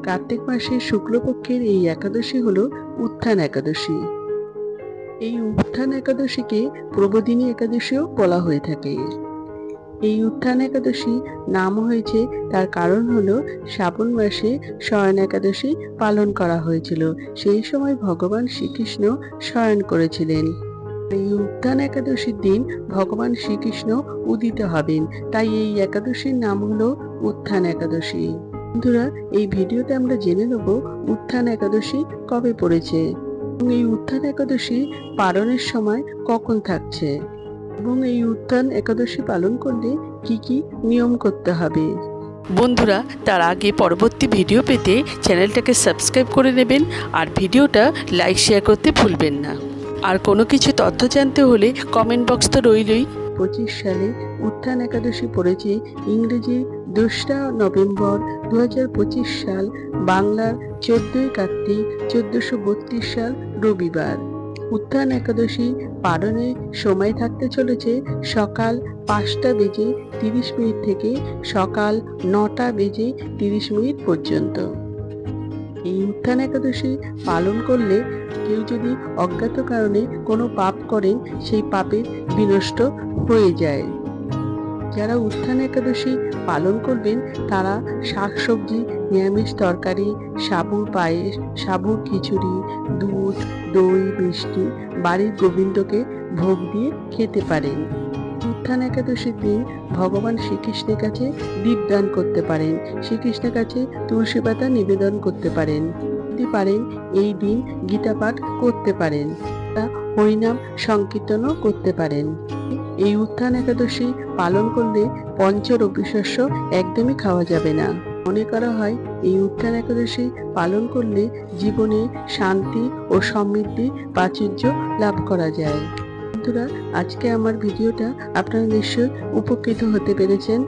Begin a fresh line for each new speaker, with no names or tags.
কার্তিক মাসের শুক্লপক্ষের এই একাদশী হলো উত্থান একাদশী। এই উত্থান একাদশীকে প্রবোধিনী একাদশীও বলা হয়ে থাকে। এই উত্থান একাদশী নাম হয়েছে তার কারণ হলো শ্রাবণ মাসে শয়ন একাদশী পালন করা হয়েছিল। সেই সময় ভগবান শ্রীকৃষ্ণ শয়ন করেছিলেন। এই উত্থান একাদশীর দিন ভগবান শ্রীকৃষ্ণ উদিত হবেন, তাই এই একাদশীর নাম হলো উত্থান একাদশী। বন্ধুরা, এই ভিডিওতে আমরা জেনে নেব উত্থান একাদশী কবে পড়েছে এবং এই উত্থান একাদশী পালনের সময় কখন থাকছে এবং এই উত্থান একাদশী পালন করলে কি কি নিয়ম করতে হবে।
বন্ধুরা, তার আগে পরবর্তী ভিডিও পেতে চ্যানেলটাকে সাবস্ক্রাইব করে নেবেন আর ভিডিওটা লাইক শেয়ার করতে ভুলবেন না। আর কোনো কিছু তথ্য জানতে হলে কমেন্ট বক্স তো রইলই।
25 সালে উত্থান একাদশী পড়েছে ইংরেজি 2রা নভেম্বর 2025 সাল, বাংলার 14ই কার্তিক 1432 সাল রবিবার। উত্থান একাদশী পালনের সময় থাকতে চলেছে সকাল 5:30 থেকে সকাল 9:30 পর্যন্ত। এই উত্থান একাদশী পালন করলে কেউ যদি অজ্ঞাত কারণে কোনো পাপ করেন, সেই পাপের বিনষ্ট হয়ে যায়। যারা উত্থান একাদশী পালন করবেন তারা শাকসবজি, নিরামিষ তরকারি, সাবুর পায়েস, সাবুর খিচুড়ি, দুধ, দই, মিষ্টি বাড়ির গোবিন্দকে ভোগ দিয়ে খেতে পারেন। উত্থান একাদশীর দিন ভগবান শ্রীকৃষ্ণের কাছে দীপদান করতে পারেন, শ্রীকৃষ্ণের কাছে তুলসী পাতা নিবেদন করতে পারেন। যদি পারেন এই দিন গীতা পাঠ করতে পারেন, হরিনাম সংকীর্তনও করতে পারেন। এই উত্থান একাদশী পালন করলে পঞ্চরবি শস্য একদমই খাওয়া যাবে না। মনে করা হয় এই উত্থান একাদশী পালন করলে জীবনে শান্তি ও সমৃদ্ধি প্রাচুর্য লাভ করা যায়। বন্ধুরা, আজকে আমার ভিডিওটা আপনারা নিশ্চয়ই উপকৃত হতে পেরেছেন।